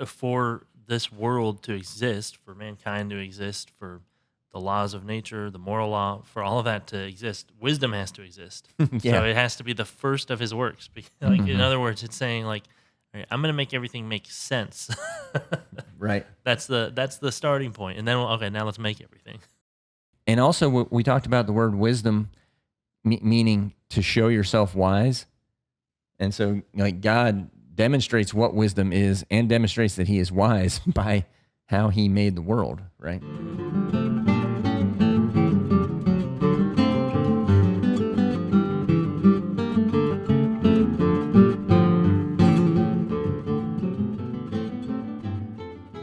for this world to exist, for mankind to exist, for the laws of nature, the moral law, for all of that to exist, wisdom has to exist. So Yeah. it has to be the first of his works. Like in Hmm. other words, it's saying like, "All right, I'm going to make everything make sense." Right. That's the starting point, and then okay, now let's make everything. And also, we talked about the word wisdom meaning to show yourself wise. And so, like, God demonstrates what wisdom is and demonstrates that he is wise by how he made the world, right?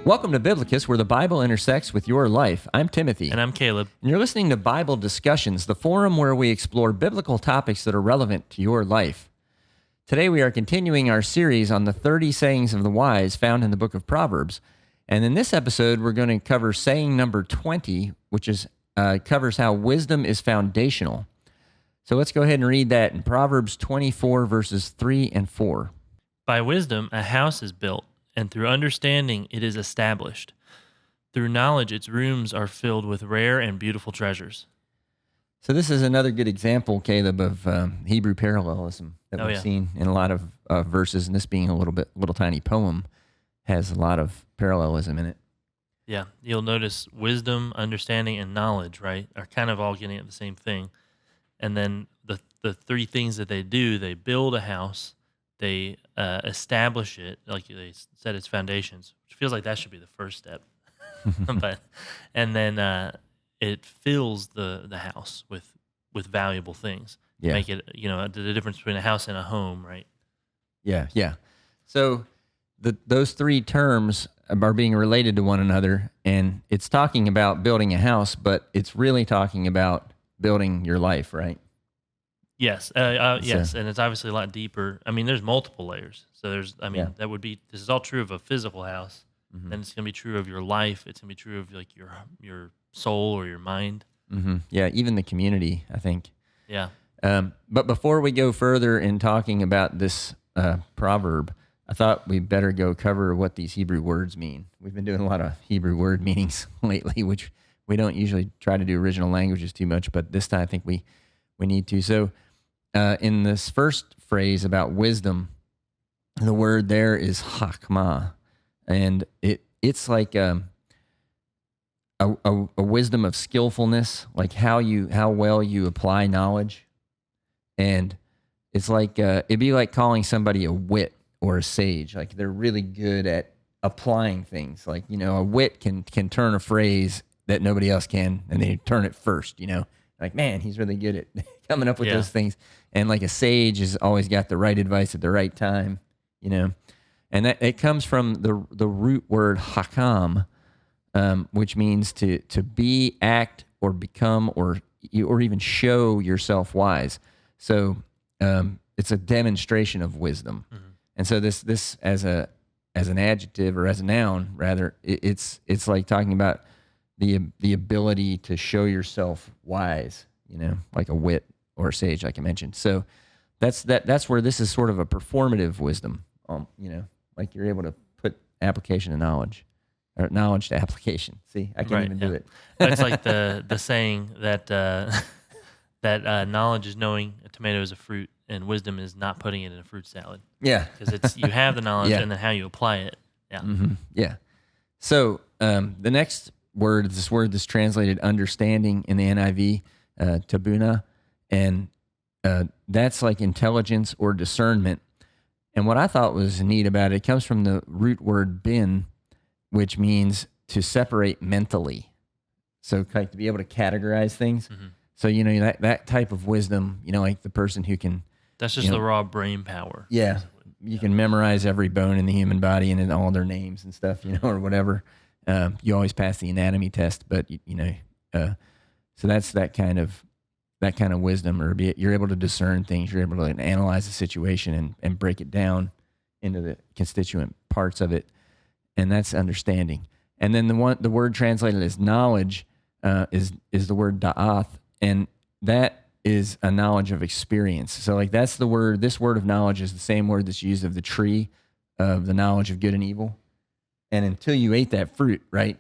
Welcome to Biblocus, where the Bible intersects with your life. I'm Timothy. And I'm Caleb. And you're listening to Bible Discussions, the forum where we explore biblical topics that are relevant to your life. Today we are continuing our series on the 30 sayings of the wise found in the book of Proverbs. And in this episode, we're going to cover saying number 20, which covers how wisdom is foundational. So let's go ahead and read that in Proverbs 24, verses 3 and 4. By wisdom, a house is built, and through understanding, it is established. Through knowledge, its rooms are filled with rare and beautiful treasures. So this is another good example, Caleb, of Hebrew parallelism that we've seen in a lot of verses, and this being a little tiny poem has a lot of parallelism in it. Yeah, you'll notice wisdom, understanding, and knowledge, right, are kind of all getting at the same thing. And then the three things that they do, they build a house, they establish it, like they set its foundations, which feels like that should be the first step. And then it fills the house with valuable things. Yeah. Make it, the difference between a house and a home, right? Yeah. So those three terms are being related to one another, and it's talking about building a house, but it's really talking about building your life, right? Yes, yes, and it's obviously a lot deeper. I mean, there's multiple layers. So this is all true of a physical house, Mm-hmm. and it's going to be true of your life. It's going to be true of like your soul or your mind. Mm-hmm. Yeah, even the community, I think. Yeah. But before we go further in talking about this proverb, I thought we better go cover what these Hebrew words mean. We've been doing a lot of Hebrew word meanings lately, which we don't usually try to do original languages too much, but this time I think we need to. So in this first phrase about wisdom, the word there is hakmah, and it's like a wisdom of skillfulness, like how well you apply knowledge. And it's like it'd be like calling somebody a wit or a sage. Like they're really good at applying things. Like, a wit can turn a phrase that nobody else can, and they turn it first, Like, man, he's really good at coming up with those things. And like a sage has always got the right advice at the right time, And that it comes from the root word hakam, which means to be, act, or become, or even show yourself wise. So it's a demonstration of wisdom. Mm-hmm. And so this as an adjective, or as a noun rather, it's like talking about the ability to show yourself wise, like a wit or a sage, like I mentioned. So that's where this is sort of a performative wisdom, like you're able to put application to knowledge, or knowledge to application. See, I can't even do it. That's like the saying that that knowledge is knowing a tomato is a fruit, and wisdom is not putting it in a fruit salad. Yeah, because you have the knowledge, and then how you apply it. Yeah, mm-hmm. Yeah. So the next word is this word that's translated understanding in the NIV, tabuna, and that's like intelligence or discernment. And what I thought was neat about it comes from the root word bin, which means to separate mentally. So like to be able to categorize things. Mm-hmm. So, that type of wisdom, like the person who can... That's just the raw brain power. Yeah. You can memorize every bone in the human body and all their names and stuff, or whatever. You always pass the anatomy test, but, so that's that kind of wisdom, or you're able to discern things. You're able to analyze the situation and break it down into the constituent parts of it. And that's understanding. And then the word translated as knowledge is the word da'ath, and that is a knowledge of experience. So like that's the word. This word of knowledge is the same word that's used of the tree of the knowledge of good and evil. And until you ate that fruit, right,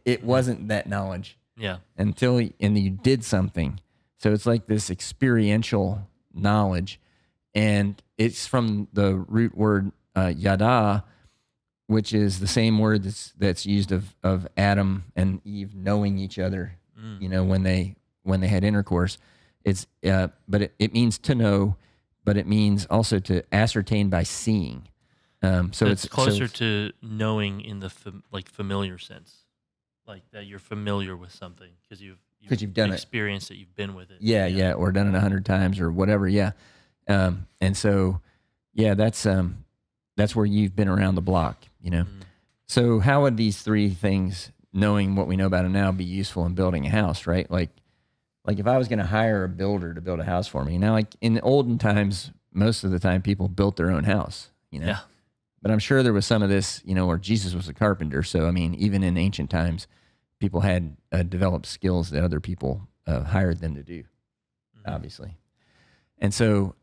it wasn't that knowledge Yeah. and you did something. So it's like this experiential knowledge. And it's from the root word yada, which is the same word that's used of Adam and Eve knowing each other, Mm. when they had intercourse. It's but it means to know, but it means also to ascertain by seeing. So It's closer it's, to knowing in the familiar sense, like that you're familiar with something because you've 'cause you've done it. experienced it, you've been with it. Yeah, or done it 100 times or whatever. Yeah, and so yeah, that's where you've been around the block. Mm. So how would these three things, knowing what we know about them now, be useful in building a house? Right, like if I was going to hire a builder to build a house for me. Now, like in the olden times, most of the time people built their own house. Yeah. But I'm sure there was some of this, where Jesus was a carpenter. So, I mean, even in ancient times, people had developed skills that other people hired them to do, obviously. And so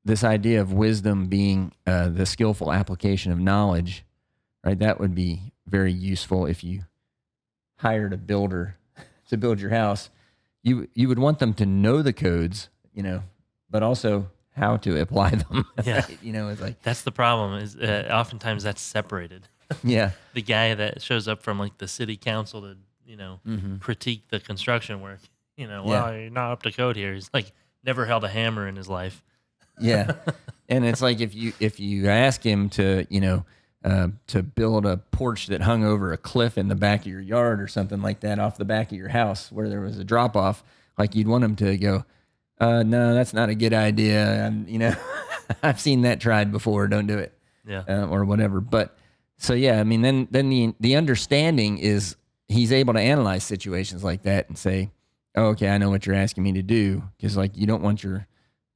this idea of wisdom being the skillful application of knowledge, right, that would be very useful if you hired a builder to build your house. You would want them to know the codes, but also how to apply them. Yeah. Right? It's like, That's the problem is oftentimes that's separated. yeah. The guy that shows up from like the city council to, Mm-hmm. critique the construction work, well, Yeah. you're not up to code here. He's like never held a hammer in his life. Yeah. And it's like if you ask him to, to build a porch that hung over a cliff in the back of your yard or something like that off the back of your house where there was a drop off, like you'd want him to go, no, that's not a good idea. I've seen that tried before. Don't do it. Yeah. Or whatever. But so, yeah, I mean, then the understanding is he's able to analyze situations like that and say, oh, okay, I know what you're asking me to do. Cause like, you don't want the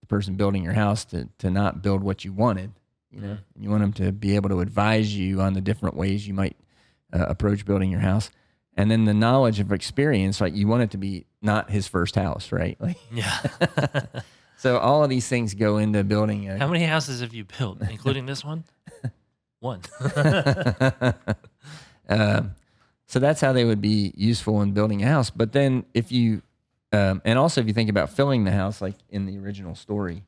person building your house to not build what you wanted. You want them to be able to advise you on the different ways you might approach building your house. And then the knowledge of experience, like you want it to be not his first house, right? Like, Yeah. so all of these things go into building How many houses have you built, including this one? One. So that's how they would be useful in building a house. But then if you, and also if you think about filling the house, like in the original story,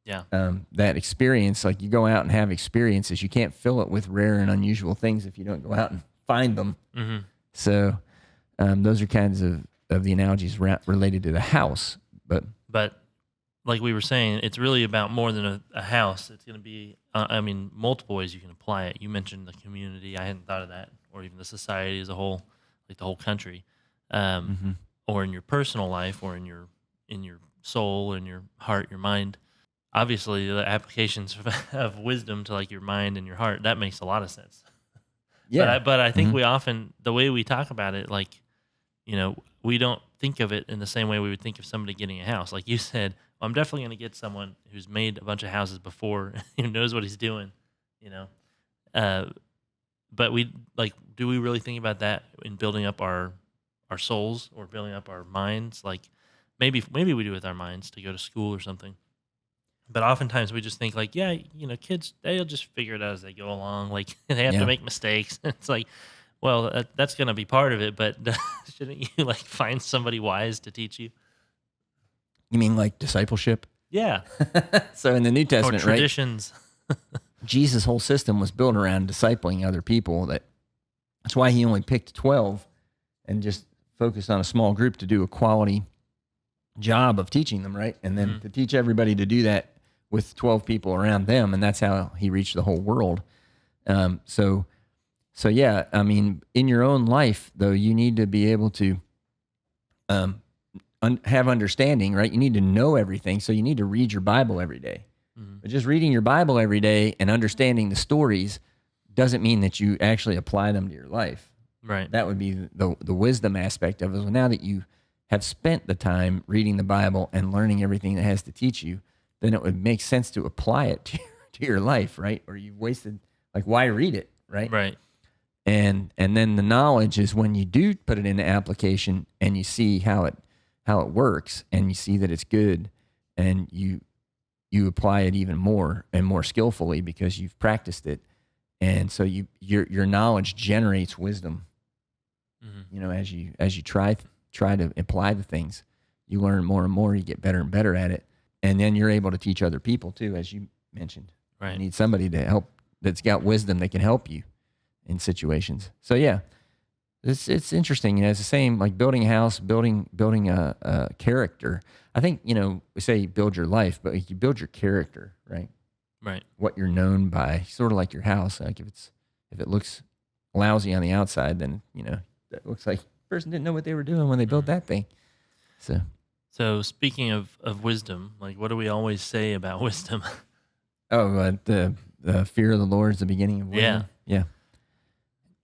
Yeah. that experience, like you go out and have experiences, you can't fill it with rare and unusual things if you don't go out and find them. Mm-hmm. So those are kinds of the analogies related to the house. But like we were saying, it's really about more than a house. It's going to be, multiple ways you can apply it. You mentioned the community. I hadn't thought of that, or even the society as a whole, like the whole country, or in your personal life, or in your soul, in your heart, your mind. Obviously, the applications of wisdom to like your mind and your heart, that makes a lot of sense. yeah, But I think we often, the way we talk about it, like, we don't think of it in the same way we would think of somebody getting a house. Like you said, well, I'm definitely going to get someone who's made a bunch of houses before, who knows what he's doing, But do we really think about that in building up our souls or building up our minds? Like maybe we do with our minds to go to school or something. But oftentimes we just think like, yeah, kids, they'll just figure it out as they go along. Like they have to make mistakes. It's like, well, that's going to be part of it, but shouldn't you like find somebody wise to teach you? You mean like discipleship? Yeah. So in the New Or Testament, right? traditions. Jesus' whole system was built around discipling other people. That's why he only picked 12 and just focused on a small group to do a quality job of teaching them, right? And then to teach everybody to do that with 12 people around them, and that's how he reached the whole world. So yeah, I mean, in your own life, though, you need to be able to have understanding, right? You need to know everything, so you need to read your Bible every day. But just reading your Bible every day and understanding the stories doesn't mean that you actually apply them to your life. Right. That would be the wisdom aspect of it. Well, now that you have spent the time reading the Bible and learning everything that it has to teach you, then it would make sense to apply it to your life, right? Or you've wasted, like, why read it, right? Right. And then the knowledge is when you do put it into application and you see how it works and you see that it's good and you apply it even more and more skillfully because you've practiced it. And so your knowledge generates wisdom. Mhm. As you try to apply the things, you learn more and more. You get better and better at it, and then you're able to teach other people too, as you mentioned. You Right. need somebody to help that's got wisdom that can help you in situations. So yeah, it's interesting. It's the same like building a house, building a character. I think we say build your life, but you build your character, right? Right. What you're known by, sort of like your house. Like if it looks lousy on the outside, then that looks like the person didn't know what they were doing when they built Mhm. that thing. So So speaking of wisdom, like what do we always say about wisdom? the fear of the Lord is the beginning of Yeah. wisdom. Yeah,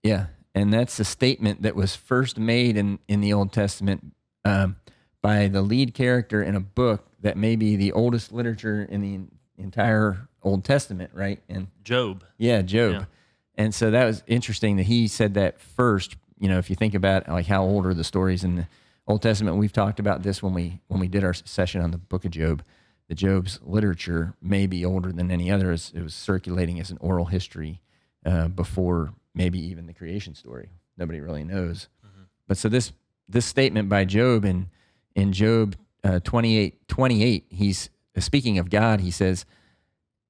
yeah, and that's a statement that was first made in the Old Testament by the lead character in a book that may be the oldest literature in the entire Old Testament, right? And Job. yeah, Yeah. Job. And so that was interesting that he said that first. If you think about like how old are the stories in the Old Testament, we've talked about this when we did our session on the book of Job. The Job's literature may be older than any other. It was circulating as an oral history before maybe even the creation story. Nobody really knows. Mhm. But so this statement by Job in Job 28:28, he's speaking of God. He says,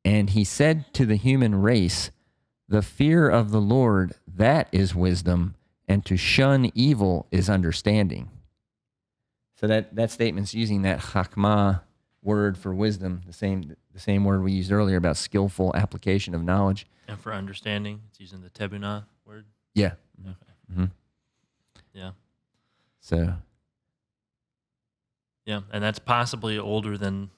"And he said to the human race, the fear of the Lord, that is wisdom, and to shun evil is understanding." So that statement's using that chakmah word for wisdom, the same word we used earlier about skillful application of knowledge. And for understanding, it's using the tebunah word. Yeah. Okay. hmm Yeah. So Yeah. And that's possibly older than,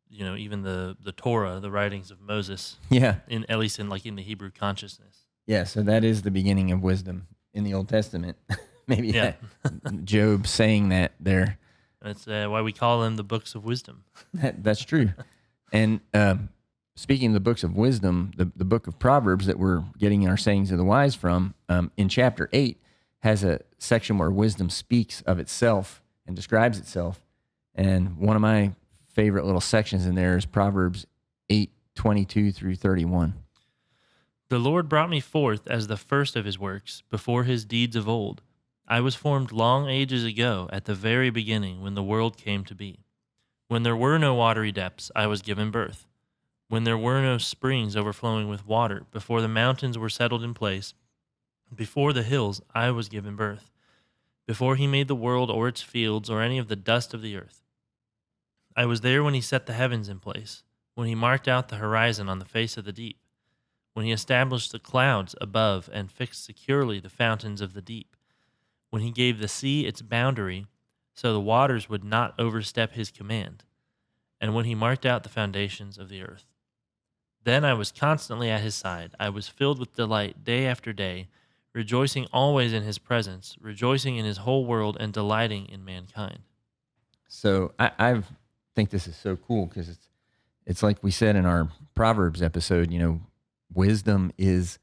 even the Torah, the writings of Moses, yeah, at least in the Hebrew consciousness. yeah. So that is the beginning of wisdom in the Old Testament. Maybe Yeah. Job saying that there. That's why we call them the books of wisdom. That's true. And speaking of the books of wisdom, the book of Proverbs that we're getting our sayings of the wise from, in chapter 8, has a section where wisdom speaks of itself and describes itself. And one of my favorite little sections in there is Proverbs 8:22 through 31. The Lord brought me forth as the first of his works, before his deeds of old. I was formed long ages ago, at the very beginning, when the world came to be. When there were no watery depths, I was given birth. When there were no springs overflowing with water, before the mountains were settled in place, before the hills, I was given birth. Before he made the world or its fields or any of the dust of the earth. I was there when he set the heavens in place, when he marked out the horizon on the face of the deep, when he established the clouds above and fixed securely the fountains of the deep, when he gave the sea its boundary, so the waters would not overstep his command, and when he marked out the foundations of the earth. Then I was constantly at his side. I was filled with delight day after day, rejoicing always in his presence, rejoicing in his whole world, and delighting in mankind. So I think this is so cool because it's like we said in our Proverbs episode. Wisdom is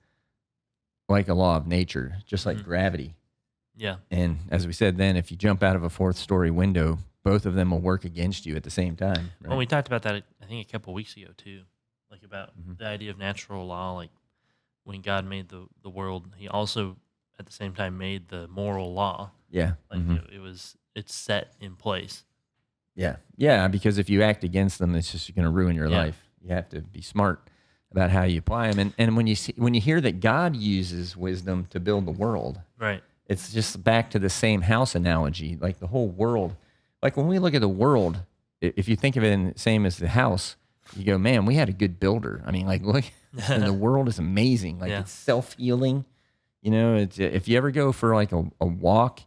like a law of nature, just like Mhm. gravity. Yeah. And as we said then, if you jump out of a fourth story window, both of them will work against you at the same time. Right? Well, we talked about that, I think, a couple weeks ago, too. Like about Mhm. the idea of natural law. Like when God made the world, he also, at the same time, made the moral law. Yeah. Like it's set in place. Yeah. Yeah. Because if you act against them, it's just going to ruin your Yeah. life. You have to be smart about how you apply them. And when you hear that God uses wisdom to build the world, Right. it's just back to the same house analogy. Like the whole world, like when we look at the world, if you think of it in the same as the house, you go, man, we had a good builder. I mean, like, look, and the world is amazing. Like Yeah. it's self-healing. It's if you ever go for like a walk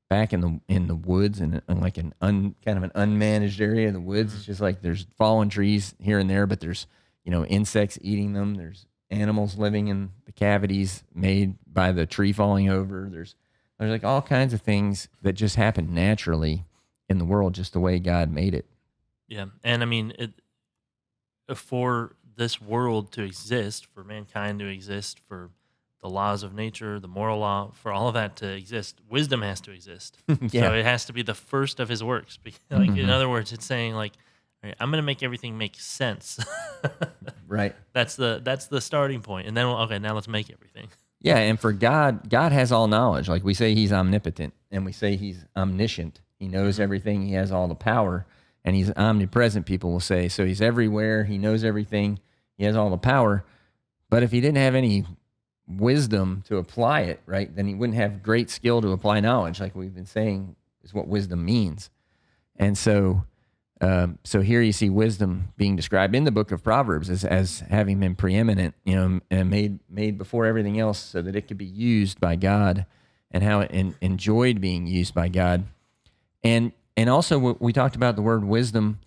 back in the woods and like kind of an unmanaged area in the woods, it's just like there's fallen trees here and there, but there's insects eating them. There's animals living in the cavities made by the tree falling over. There's like all kinds of things that just happen naturally in the world, just the way God made it. Yeah. And I mean, for this world to exist, for mankind to exist, for the laws of nature, the moral law, for all of that to exist, wisdom has to exist. So Yeah. it has to be the first of his works. Like in Mhm. other words, it's saying like Right? I'm going to make everything make sense. Right. That's the starting point, and then okay, now let's make everything. Yeah, and for God, God has all knowledge. Like we say he's omnipotent and we say he's omniscient. He knows everything, he has all the power, and he's omnipresent, people will say. So he's everywhere, he knows everything, he has all the power. But if he didn't have any wisdom to apply it, right, then he wouldn't have great skill to apply knowledge, like we've been saying is what wisdom means. And so so here you see wisdom being described in the book of Proverbs as having been preeminent, and made before everything else, so that it could be used by God, and how it enjoyed being used by God. And also we talked about the word wisdom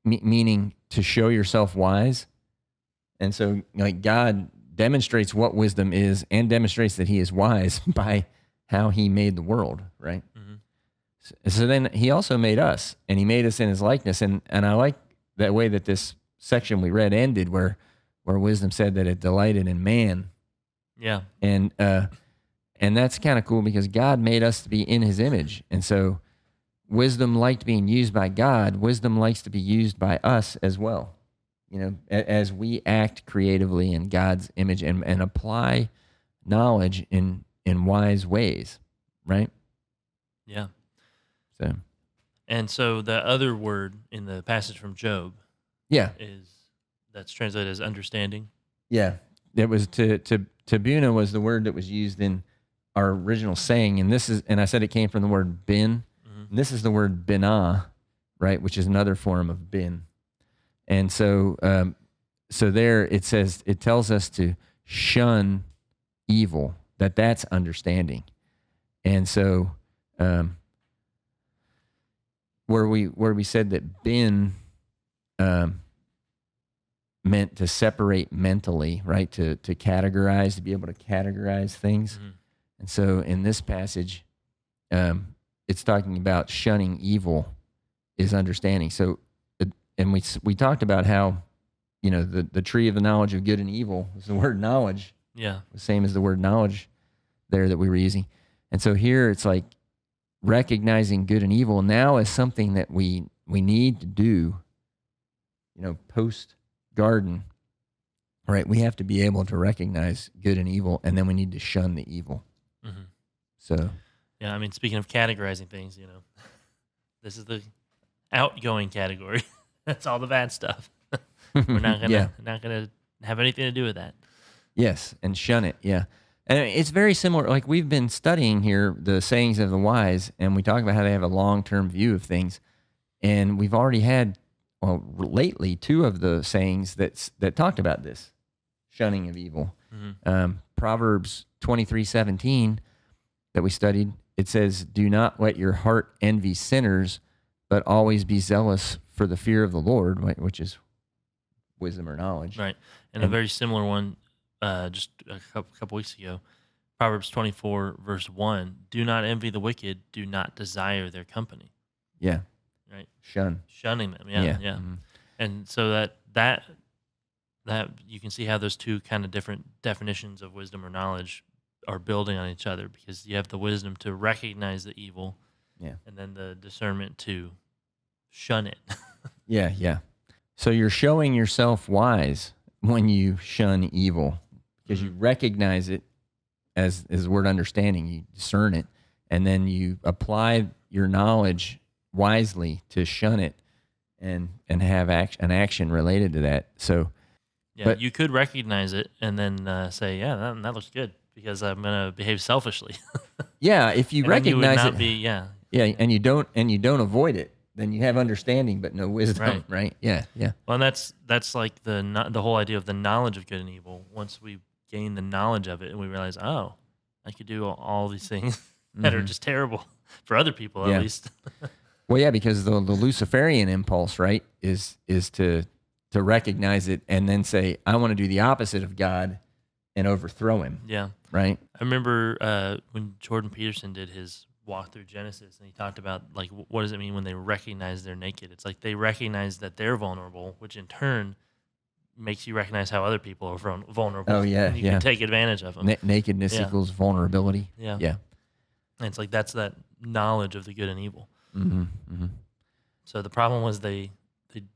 meaning to show yourself wise. And so like God demonstrates what wisdom is and demonstrates that he is wise by how he made the world, right? Mm-hmm. So then he also made us, and he made us in his likeness. And I like that way that this section we read ended, where wisdom said that it delighted in man. Yeah. And that's kind of cool because God made us to be in his image. And so wisdom liked being used by God. Wisdom likes to be used by us as well. As we act creatively in God's image and apply knowledge in wise ways, right? Yeah. So the other word in the passage from Job yeah, that's translated as understanding. yeah, that was tabuna was the word that was used in our original saying, and I said it came from the word bin. And this is the word binah, right, which is another form of bin. And so there it says, it tells us to shun evil, that's understanding. And so where we said that bin meant to separate mentally, right, to categorize, to be able to categorize things. Mm-hmm. And so in this passage, it's talking about shunning evil is understanding. So, and we talked about how, the tree of the knowledge of good and evil is the word knowledge. Yeah. The same as the word knowledge there that we were using. And so here it's like recognizing good and evil now is something that we need to do, post garden, right? We have to be able to recognize good and evil, and then we need to shun the evil. Mm-hmm. So, yeah, I mean, speaking of categorizing things, this is the outgoing category. That's all the bad stuff. We're not gonna have anything to do with that. Yes, and shun it. Yeah, and it's very similar. Like we've been studying here the sayings of the wise, and we talk about how they have a long-term view of things, and we've already had, lately, two of the sayings that talked about this shunning of evil. Mm-hmm. Proverbs 23:17 that we studied. It says, "Do not let your heart envy sinners, but always be zealous for the fear of the Lord," which is wisdom or knowledge. Right. And a very similar one, just a couple weeks ago, Proverbs 24, verse 1, "Do not envy the wicked, do not desire their company." Yeah. Right. Shunning them. Yeah. Mm-hmm. And so that you can see how those two kind of different definitions of wisdom or knowledge are building on each other, because you have the wisdom to recognize the evil, and then the discernment to shun it. Yeah. So you're showing yourself wise when you shun evil, because you recognize it as the word understanding, you discern it, and then you apply your knowledge wisely to shun it and have an action related to that. So but you could recognize it and then say, yeah, that looks good, because I'm going to behave selfelishly. Yeah, if you recognize it, and you don't avoid it, then you have understanding but no wisdom, right? Yeah. Well, and that's like the whole idea of the knowledge of good and evil. Once we gain the knowledge of it and we realize, oh, I could do all these things that are just terrible for other people, at least. Well, yeah, because the Luciferian impulse, right, is to recognize it and then say, I want to do the opposite of God and overthrow him. Yeah. Right? I remember when Jordan Peterson did his walk through Genesis, and he talked about, like, what does it mean when they recognize they're naked? It's like they recognize that they're vulnerable, which in turn makes you recognize how other people are vulnerable. Oh, yeah, and you can take advantage of them. Nakedness equals vulnerability. Yeah. And it's like that's that knowledge of the good and evil. Mm-hmm. So the problem was they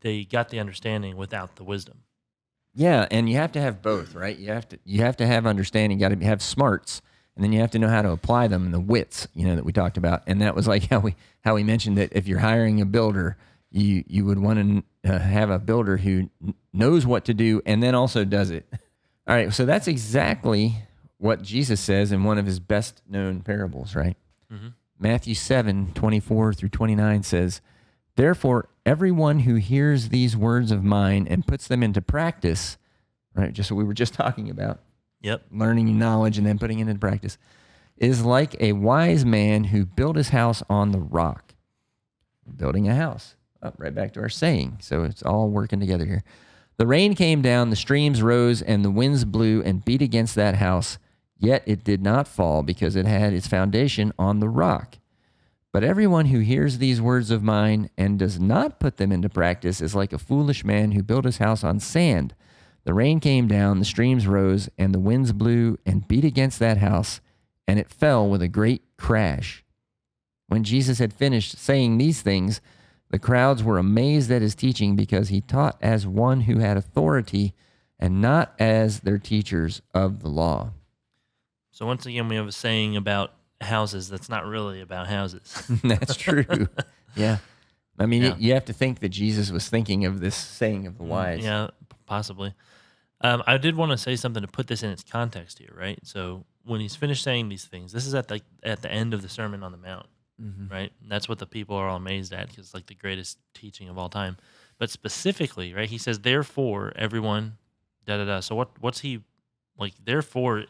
they got the understanding without the wisdom. Yeah, and you have to have both, right? You have to have understanding. You got to have smarts, and then you have to know how to apply them and the wits, that we talked about. And that was like how we mentioned that if you're hiring a builder, you would want to have a builder who knows what to do and then also does it. All right, so that's exactly what Jesus says in one of his best known parables, right? Mm-hmm. Matthew 7:24-29 says, "Therefore, everyone who hears these words of mine and puts them into practice," right, just what we were just talking about, Yep. learning knowledge and then putting it into practice, "is like a wise man who built his house on the rock." Building a house. Right back to our saying. So it's all working together here. "The rain came down, the streams rose, and the winds blew and beat against that house. Yet it did not fall because it had its foundation on the rock. But everyone who hears these words of mine and does not put them into practice is like a foolish man who built his house on sand. The rain came down, the streams rose, and the winds blew and beat against that house, and it fell with a great crash." When Jesus had finished saying these things, the crowds were amazed at his teaching because he taught as one who had authority and not as their teachers of the law. So once again, we have a saying about houses that's not really about houses. That's true. Yeah. I mean, Yeah. you have to think that Jesus was thinking of this saying of the wise. Yeah, possibly. I did want to say something to put this in its context here, right? So when he's finished saying these things, this is at the end of the Sermon on the Mount, right? And that's what the people are all amazed at because it's like the greatest teaching of all time. But specifically, right? He says, "Therefore, everyone, da da da." So what's he like? Therefore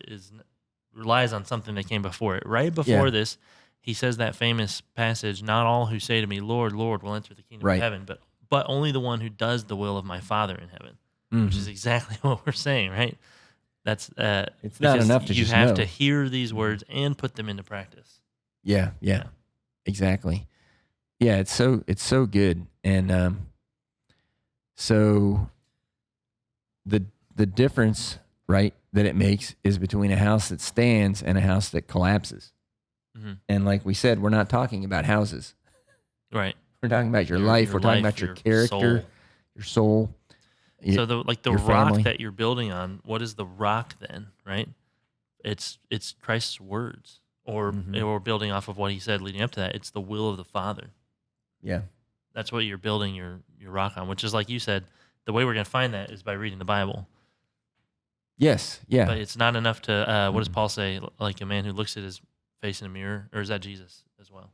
relies on something that came before it. Right before this, he says that famous passage, "Not all who say to me, 'Lord, Lord,' will enter the kingdom of heaven, but only the one who does the will of my Father in heaven." Which is exactly what we're saying, right? That's It's not enough to you just have know. to hear these words and put them into practice. Yeah, exactly. Yeah, it's so good. And so the difference, right, that it makes is between a house that stands and a house that collapses. Mhm. And like we said, we're not talking about houses. Right. We're talking about your life. We're talking about your character, soul. your soul. So the your rock family. that you're building on, what is the rock then, right? It's Christ's words, or building off of what he said leading up to that. It's the will of the Father. Yeah. That's what you're building your rock on, which is like you said, the way we're going to find that is by reading the Bible. Yes. Yeah. But it's not enough to, what does Paul say? Like a man who looks at his face in a mirror, or is that Jesus as well?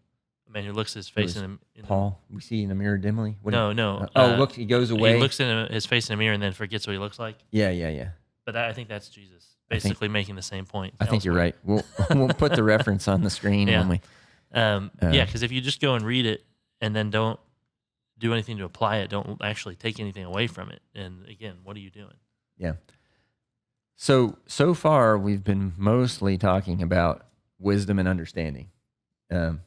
A man who looks at his face in Paul, we see in the mirror dimly. No. Look, he goes away. He looks in his face in a mirror and then forgets what he looks like. Yeah. But I think that's Jesus, basically making the same point. I think you're right. We'll put the reference on the screen when we. Because if you just go and read it and then don't do anything to apply it, don't actually take anything away from it, and again, what are you doing? Yeah. So far we've been mostly talking about wisdom and understanding, and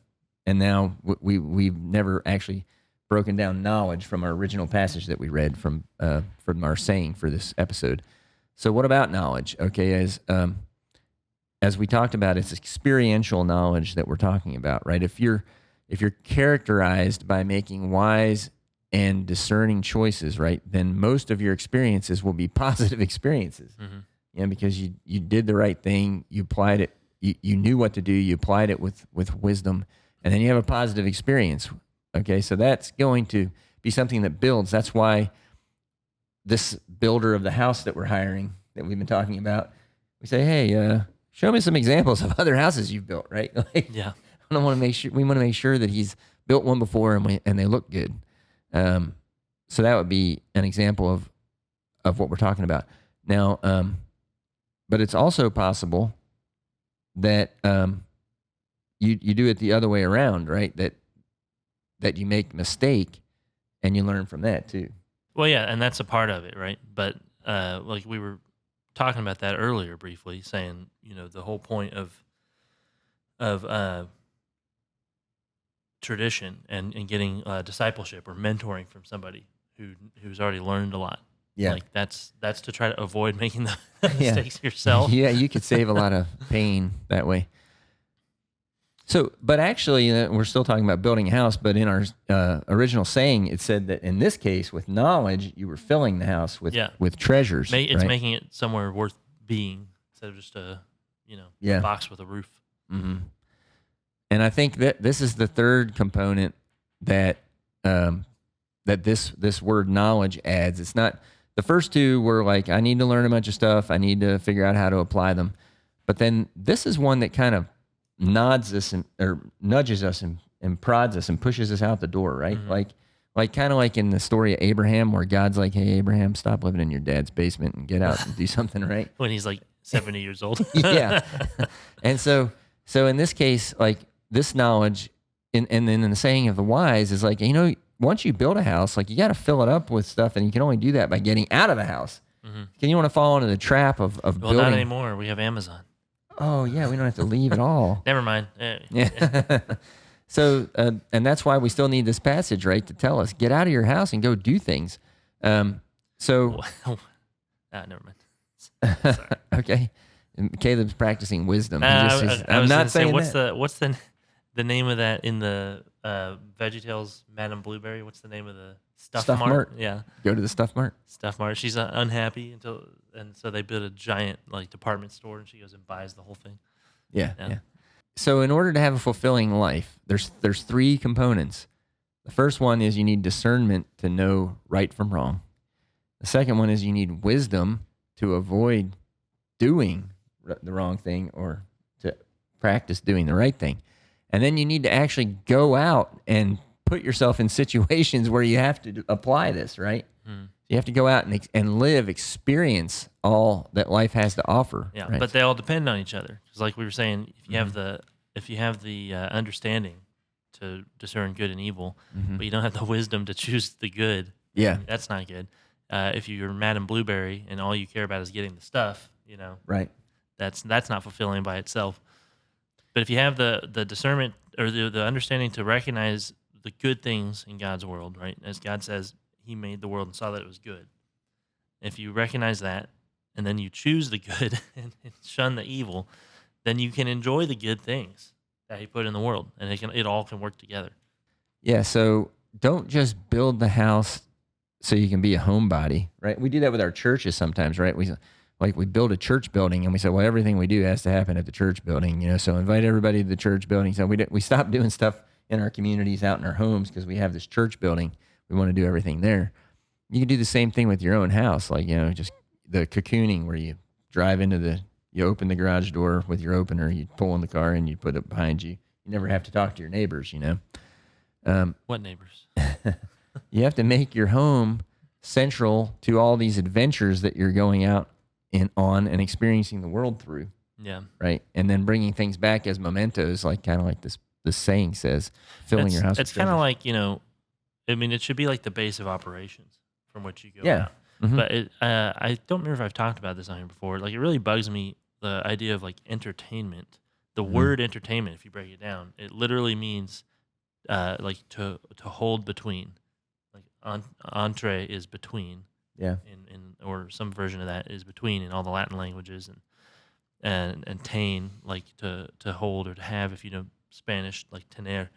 now we've never actually broken down knowledge from our original passage that we read from our saying for this episode. So what about knowledge? Okay, as we talked about, it's experiential knowledge that we're talking about, right? If you're characterized by making wise and discerning choices, right, then most of your experiences will be positive experiences. Because you did the right thing, you applied it, you knew what to do, you applied it with wisdom, and then you have a positive experience. Okay, so that's going to be something that builds. That's why this builder of the house that we're hiring, that we've been talking about, we say, hey, show me some examples of other houses you've built, right? Yeah. We want to make sure that he's built one before and they look good. So that would be an example of what we're talking about. Now, but it's also possible that you do it the other way around, right? That you make a mistake and you learn from that too. Well, yeah, and that's a part of it, right? But like we were talking about that earlier briefly, saying the whole point of tradition and getting discipleship or mentoring from somebody who's already learned a lot. Yeah, like that's to try to avoid making the mistakes yourself. Yeah, you could save a lot of pain that way. So, but actually, we're still talking about building a house. But in our original saying, it said that in this case, with knowledge, you were filling the house Yeah. with treasures. It's right? making it somewhere worth being instead of just a Yeah. box with a roof. Mm-hmm. And I think that this is the third component that that this word knowledge adds. It's not the first two were like, I need to learn a bunch of stuff. I need to figure out how to apply them. But then this is one that kind of nods us or nudges us and prods us and pushes us out the door, right? Mm-hmm. Like kind of like in the story of Abraham, where God's like, hey, Abraham, stop living in your dad's basement and get out and do something, right? When he's like 70 years old. Yeah. And so in this case, like this knowledge, and then in the saying of the wise is like, once you build a house, like you got to fill it up with stuff, and you can only do that by getting out of the house. Mm-hmm. Can you want to fall into the trap of Well, building? not anymore. We have Amazon. Oh yeah, we don't have to leave at all. Never mind. Yeah. So, and that's why we still need this passage, right, to tell us, get out of your house and go do things. Never mind. Sorry. Okay. And Caleb's practicing wisdom. I'm not saying what's that. what's the name of that in the VeggieTales Madame Blueberry? What's the name of the Stuff Mart? Yeah, Go to the Stuff Mart. Stuff Mart. She's unhappy and so they build a giant like department store, and she goes and buys the whole thing. Yeah. So in order to have a fulfilling life, there's three components. The first one is you need discernment to know right from wrong. The second one is you need wisdom to avoid doing the wrong thing or to practice doing the right thing. And then you need to actually go out and put yourself in situations where you have to apply this, right? Hmm. You have to go out and live, experience all that life has to offer. Yeah, right? but they all depend on each other. Because like we were saying, if you Mm-hmm. have the understanding to discern good and evil, Mm-hmm. but you don't have the wisdom to choose the good, Yeah. that's not good. If you're Madame Blueberry and all you care about is getting the stuff, Right. that's not fulfilling by itself. But if you have the discernment or the understanding to recognize the good things in God's world, right? As God says, He made the world and saw that it was good. If you recognize that, and then you choose the good and shun the evil, then you can enjoy the good things that He put in the world, and it all can work together. Yeah. So don't just build the house so you can be a homebody, right? We do that with our churches sometimes, right? We build a church building and we say, well, everything we do has to happen at the church building, so invite everybody to the church building. So we stopped doing stuff in our communities out in our homes because we have this church building. We want to do everything there. You can do the same thing with your own house, like, just the cocooning where you drive you open the garage door with your opener, you pull in the car and you put it behind you. You never have to talk to your neighbors, What neighbors? You have to make your home central to all these adventures that you're going out on and experiencing the world through. Yeah. Right. And then bringing things back as mementos, like kind of like this saying says, filling your house. It's kind of like, it should be like the base of operations from which you go Yeah. out. Mm-hmm. But I don't remember if I've talked about this on here before. Like, it really bugs me, the idea of like entertainment. The Mm-hmm. word entertainment, if you break it down, it literally means like to hold between. Like entree is between. Yeah. Or some version of that is between in all the Latin languages, and tain, like to hold or to have, if you know Spanish, like tener.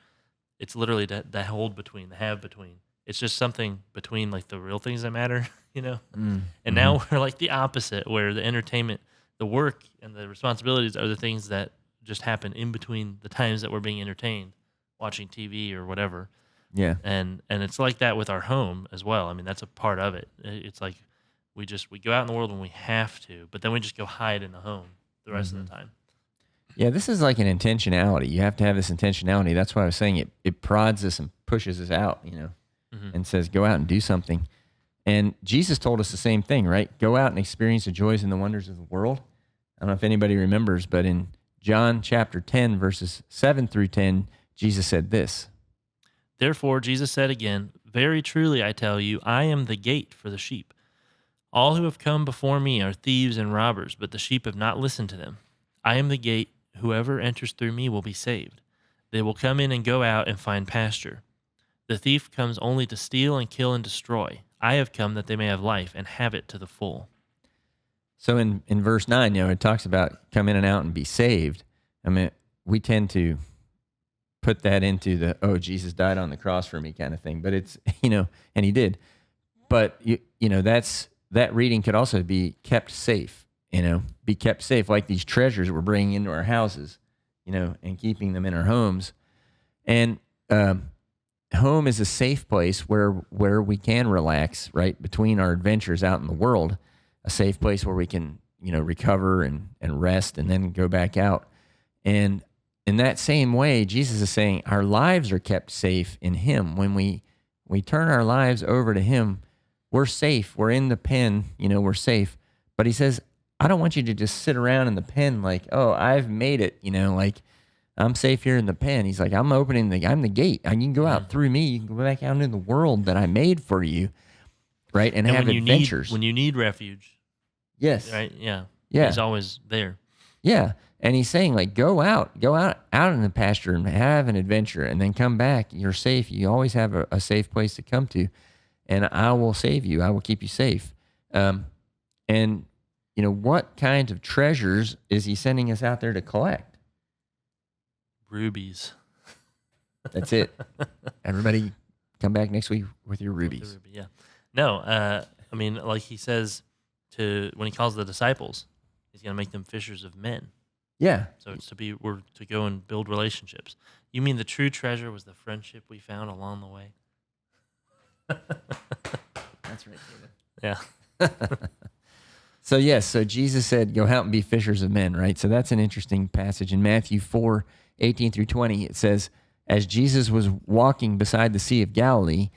It's literally that hold between, the have between. It's just something between like the real things that matter, Mm-hmm. And now we're like the opposite, where the entertainment, the work, and the responsibilities are the things that just happen in between the times that we're being entertained, watching TV or whatever. Yeah. And it's like that with our home as well. I mean, that's a part of it. It's like we go out in the world when we have to, but then we just go hide in the home the rest of the time. Yeah, this is like an intentionality. You have to have this intentionality. That's why I was saying it prods us and pushes us out, Mm-hmm. and says, go out and do something. And Jesus told us the same thing, right? Go out and experience the joys and the wonders of the world. I don't know if anybody remembers, but in John chapter 10, verses 7 through 10, Jesus said this. Therefore, Jesus said again, very truly I tell you, I am the gate for the sheep. All who have come before me are thieves and robbers, but the sheep have not listened to them. I am the gate. Whoever enters through me will be saved. They will come in and go out and find pasture. The thief comes only to steal and kill and destroy. I have come that they may have life and have it to the full. So in verse 9, it talks about come in and out and be saved. I mean, we tend to put that into the, oh, Jesus died on the cross for me kind of thing. But it's, and he did. But, that reading could also be kept safe, be kept safe, like these treasures we're bringing into our houses, and keeping them in our homes. And home is a safe place where we can relax, right, between our adventures out in the world, a safe place where we can, recover and rest and then go back out. And in that same way, Jesus is saying our lives are kept safe in him. When we turn our lives over to him, we're safe. We're in the pen, we're safe. But he says, I don't want you to just sit around in the pen like, oh, I've made it, like I'm safe here in the pen. He's like, I'm the gate. You can go out through me. You can go back out into the world that I made for you, right? And have adventures. When you need refuge. Yes. Right? Yeah. Yeah. He's always there. Yeah. And he's saying, like, go out in the pasture and have an adventure and then come back. You're safe. You always have a safe place to come to. And I will save you. I will keep you safe. And, what kinds of treasures is he sending us out there to collect? Rubies. That's it. Everybody come back next week with your rubies. Ruby, yeah. No, like he says when he calls the disciples, he's going to make them fishers of men. Yeah. So it's we're to go and build relationships. You mean the true treasure was the friendship we found along the way? That's right, David. Yeah. So Jesus said, go out and be fishers of men, right? So that's an interesting passage. In Matthew 4:18-20, it says, as Jesus was walking beside the Sea of Galilee,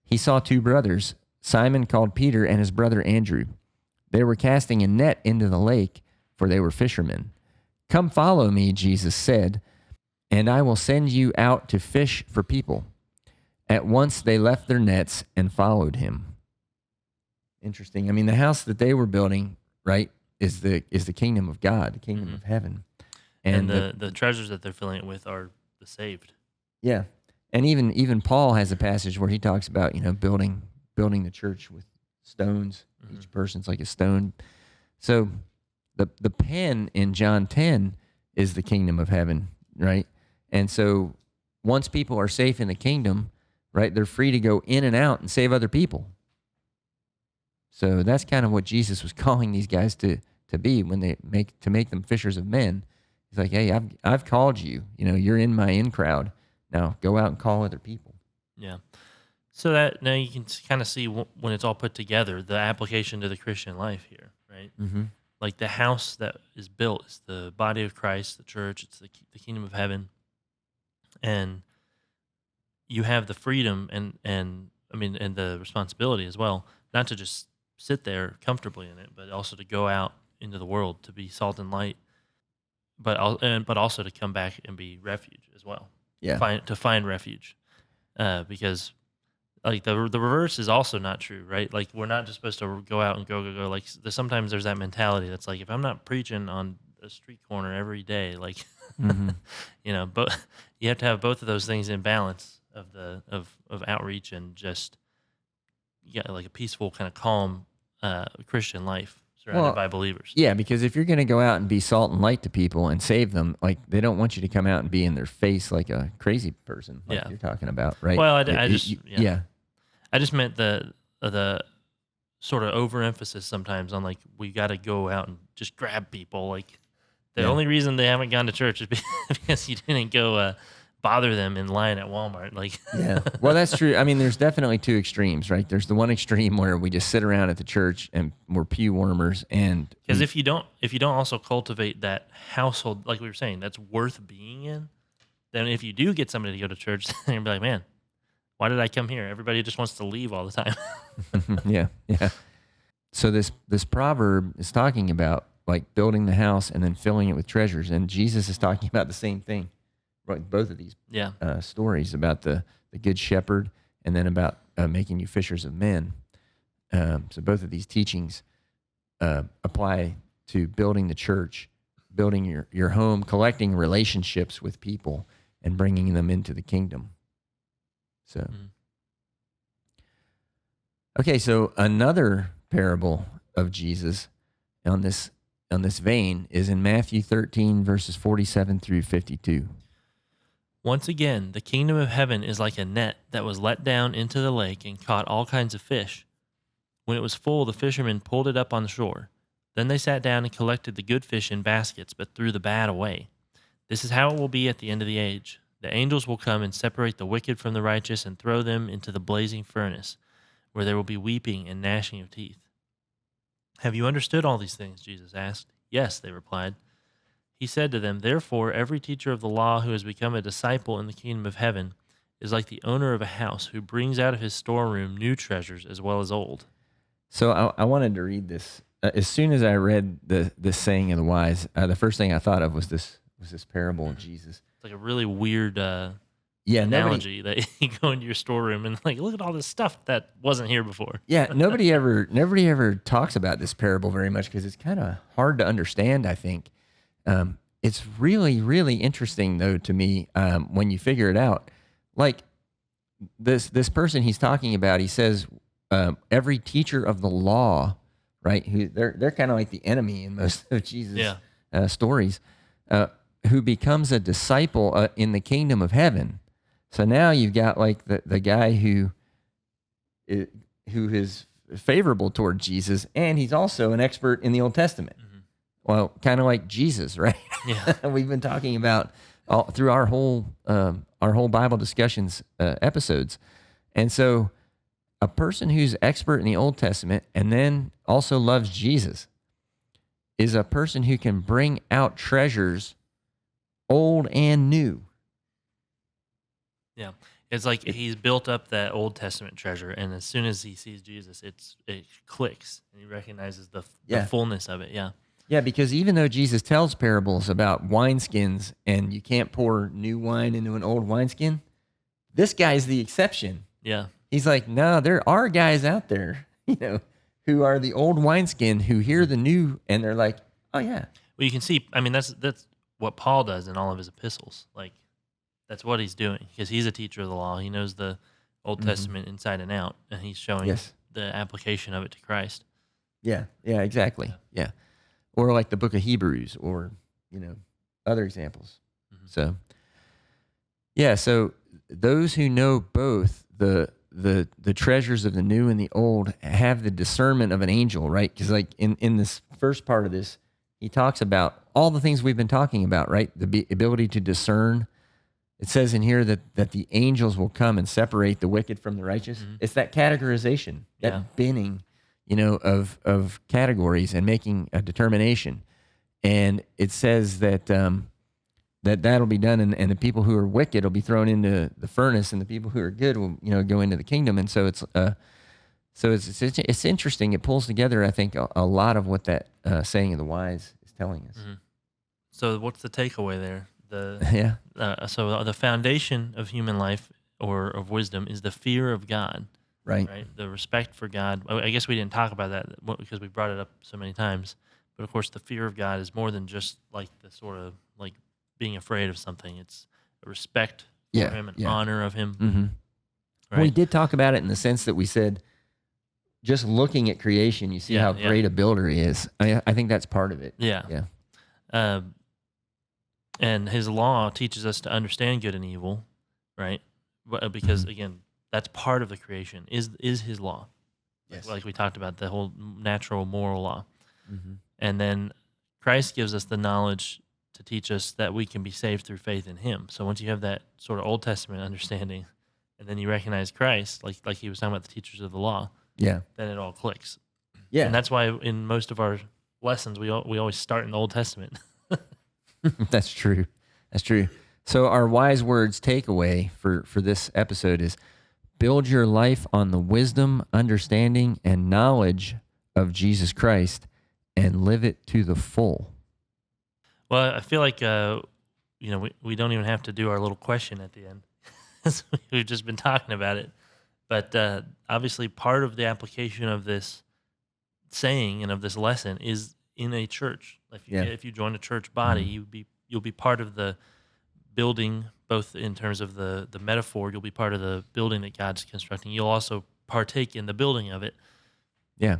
he saw two brothers, Simon called Peter and his brother Andrew. They were casting a net into the lake, for they were fishermen. Come follow me, Jesus said, and I will send you out to fish for people. At once they left their nets and followed him. Interesting. The house that they were building, right, is the kingdom of God, the kingdom of heaven. And the treasures that they're filling it with are the saved. Yeah. And even Paul has a passage where he talks about, building the church with stones. Mm-hmm. Each person's like a stone. So the pen in John 10 is the kingdom of heaven, right? And so once people are safe in the kingdom, right, they're free to go in and out and save other people. So that's kind of what Jesus was calling these guys to be when they make them fishers of men. He's like, hey, I've called you. You're in my in crowd. Now go out and call other people. Yeah. So that now you can kind of see when it's all put together, the application to the Christian life here, right? Mm-hmm. Like the house that is built is the body of Christ, the church. It's the kingdom of heaven, and you have the freedom and the responsibility as well, not to just sit there comfortably in it, but also to go out into the world to be salt and light, but also to come back and be refuge as well. Yeah, to find refuge, because like the reverse is also not true, right? Like we're not just supposed to go out and go. Like sometimes there's that mentality that's like, if I'm not preaching on a street corner every day, like mm-hmm. But you have to have both of those things in balance of outreach and just like a peaceful kind of calm Christian life surrounded by believers. Yeah, because if you're going to go out and be salt and light to people and save them, like they don't want you to come out and be in their face like a crazy person, like you're talking about, right? Well, I just meant the sort of overemphasis sometimes on like we got to go out and just grab people. Like the only reason they haven't gone to church is because you didn't go bother them in line at Walmart. Like yeah, well, that's true. There's definitely two extremes, right? There's the one extreme where we just sit around at the church and we're pew warmers, and because if you don't also cultivate that household, like we were saying, that's worth being in, then if you do get somebody to go to church, then you'll be like, man, why did I come here? Everybody just wants to leave all the time. Yeah. So this proverb is talking about like building the house and then filling it with treasures, and Jesus is talking about the same thing. Right, both of these stories about the good shepherd and then about making you fishers of men. So both of these teachings apply to building the church, building your home, collecting relationships with people, and bringing them into the kingdom. So, okay, so another parable of Jesus on this vein is in Matthew 13, verses 47 through 52. Once again, the kingdom of heaven is like a net that was let down into the lake and caught all kinds of fish. When it was full, the fishermen pulled it up on the shore. Then they sat down and collected the good fish in baskets, but threw the bad away. This is how it will be at the end of the age. The angels will come and separate the wicked from the righteous and throw them into the blazing furnace, where there will be weeping and gnashing of teeth. Have you understood all these things? Jesus asked. Yes, they replied. He said to them, therefore, every teacher of the law who has become a disciple in the kingdom of heaven is like the owner of a house who brings out of his storeroom new treasures as well as old. So I wanted to read this. As soon as I read the saying of the wise, the first thing I thought of was this parable of Jesus. It's like a really weird Yeah, analogy that you go into your storeroom and like, look at all this stuff that wasn't here before. Yeah, nobody ever talks about this parable very much because it's kind of hard to understand, I think. It's really, really interesting though to me when you figure it out. Like this person he's talking about, he says every teacher of the law, right? Who they're kind of like the enemy in most of Jesus' stories, who becomes a disciple in the kingdom of heaven. So now you've got like the guy who is favorable toward Jesus, and he's also an expert in the Old Testament. Mm-hmm. Well, kind of like Jesus, right? Yeah. We've been talking about through our whole Bible discussions episodes, and so a person who's expert in the Old Testament and then also loves Jesus is a person who can bring out treasures, old and new. Yeah. It's like he's built up that Old Testament treasure, and as soon as he sees Jesus, it clicks, and he recognizes the fullness of it. Yeah. Yeah, because even though Jesus tells parables about wineskins and you can't pour new wine into an old wineskin, this guy's the exception. Yeah. He's like, no, there are guys out there, who are the old wineskin who hear the new, and they're like, oh, yeah. Well, you can see, I mean, that's what Paul does in all of his epistles. Like, that's what he's doing, because he's a teacher of the law. He knows the Old Testament inside and out, and he's showing the application of it to Christ. Yeah, exactly. Yeah. Or like the book of Hebrews, or, other examples. Mm-hmm. So those who know both the treasures of the new and the old have the discernment of an angel, right? Because like in this first part of this, he talks about all the things we've been talking about, right? The ability to discern. It says in here that the angels will come and separate the wicked from the righteous. Mm-hmm. It's that categorization, that binning, of categories and making a determination. And it says that that'll be done, and the people who are wicked will be thrown into the furnace, and the people who are good will go into the kingdom. And so it's interesting. It pulls together, I think, a lot of what that saying of the wise is telling us. Mm-hmm. So what's the takeaway there? So the foundation of human life or of wisdom is the fear of God. Right. The respect for God. I guess we didn't talk about that because we brought it up so many times. But of course, the fear of God is more than just like the sort of like being afraid of something. It's a respect for Him and honor of Him. Mm-hmm. Right? We did talk about it in the sense that we said, just looking at creation, you see how great a builder He is. I think that's part of it. Yeah. And His law teaches us to understand good and evil, right? Because again, that's part of the creation, is His law. Yes. Like we talked about, the whole natural moral law. Mm-hmm. And then Christ gives us the knowledge to teach us that we can be saved through faith in Him. So once you have that sort of Old Testament understanding, and then you recognize Christ, like he was talking about the teachers of the law, then it all clicks. Yeah. And that's why in most of our lessons, we always start in the Old Testament. That's true. So our wise words takeaway for this episode is, build your life on the wisdom, understanding, and knowledge of Jesus Christ, and live it to the full. Well, I feel like we don't even have to do our little question at the end. We've just been talking about it. But obviously part of the application of this saying and of this lesson is in a church. If you join a church body, you'll be part of the building, both in terms of the metaphor. You'll be part of the building that God's constructing. You'll also partake in the building of it. Yeah,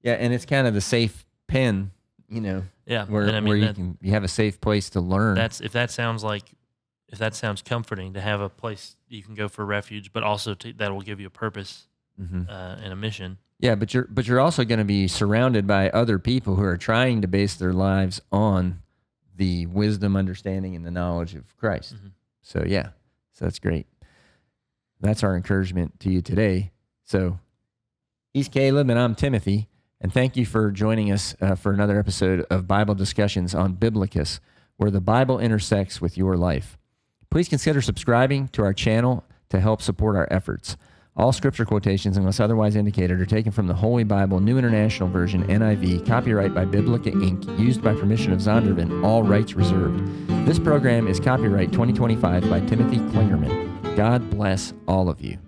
and it's kind of the safe pen, where you have a safe place to learn. If that sounds like if that sounds comforting to have a place you can go for refuge, but also that will give you a purpose and a mission. Yeah, but you're also going to be surrounded by other people who are trying to base their lives on the wisdom, understanding, and the knowledge of Christ. So yeah, so that's great. That's our encouragement to you today. So he's Caleb and I'm Timothy, and thank you for joining us for another episode of Bible Discussions on Biblocus, where the Bible intersects with your life. Please consider subscribing to our channel to help support our efforts. All scripture quotations, unless otherwise indicated, are taken from the Holy Bible, New International Version, NIV, copyright by Biblica Inc., used by permission of Zondervan, all rights reserved. This program is copyright 2025 by Timothy Klingerman. God bless all of you.